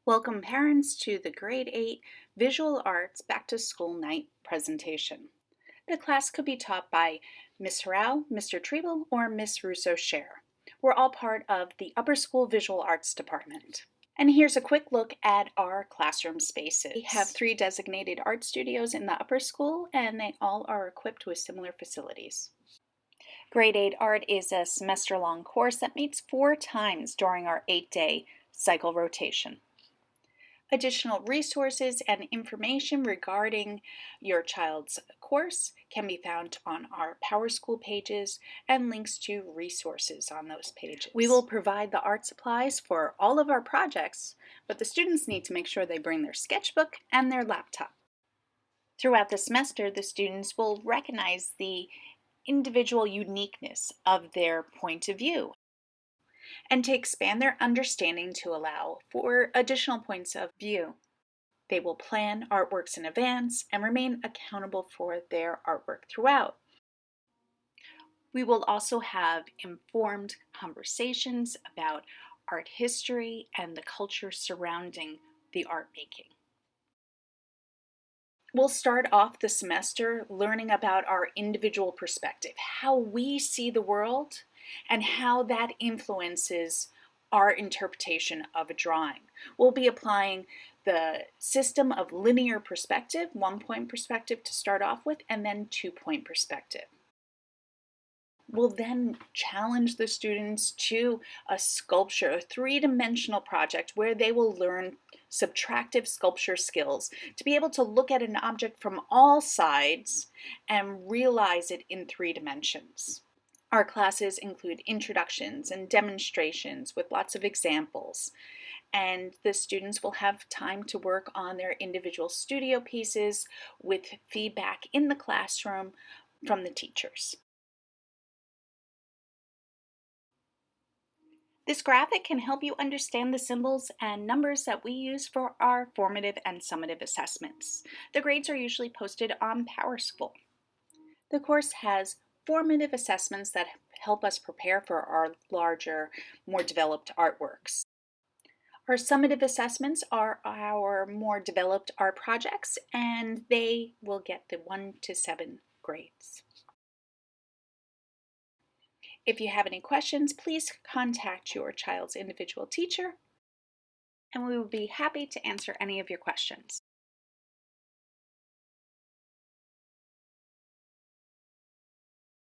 Welcome parents to the Grade 8 Visual Arts Back to School Night presentation. The class could be taught by Ms. Harrell, Mr. Treble, or Ms. Russo-Scher. We're all part of the Upper School Visual Arts Department. And here's a quick look at our classroom spaces. We have 3 designated art studios in the upper school, and they all are equipped with similar facilities. Grade 8 art is a semester-long course that meets 4 times during our 8-day cycle rotation. Additional resources and information regarding your child's course can be found on our PowerSchool pages and links to resources on those pages. We will provide the art supplies for all of our projects, but the students need to make sure they bring their sketchbook and their laptop. Throughout the semester, the students will recognize the individual uniqueness of their point of view and to expand their understanding to allow for additional points of view. They will plan artworks in advance and remain accountable for their artwork throughout. We will also have informed conversations about art history and the culture surrounding the art making. We'll start off the semester learning about our individual perspective, how we see the world, and how that influences our interpretation of a drawing. We'll be applying the system of linear perspective, 1-point perspective to start off with, and then 2-point perspective. We'll then challenge the students to a sculpture, a 3-dimensional project where they will learn subtractive sculpture skills to be able to look at an object from all sides and realize it in 3 dimensions. Our classes include introductions and demonstrations with lots of examples, and the students will have time to work on their individual studio pieces with feedback in the classroom from the teachers. This graphic can help you understand the symbols and numbers that we use for our formative and summative assessments. The grades are usually posted on PowerSchool. The course has formative assessments that help us prepare for our larger, more developed artworks. Our summative assessments are our more developed art projects, and they will get the 1 to 7 grades. If you have any questions, please contact your child's individual teacher, and we will be happy to answer any of your questions.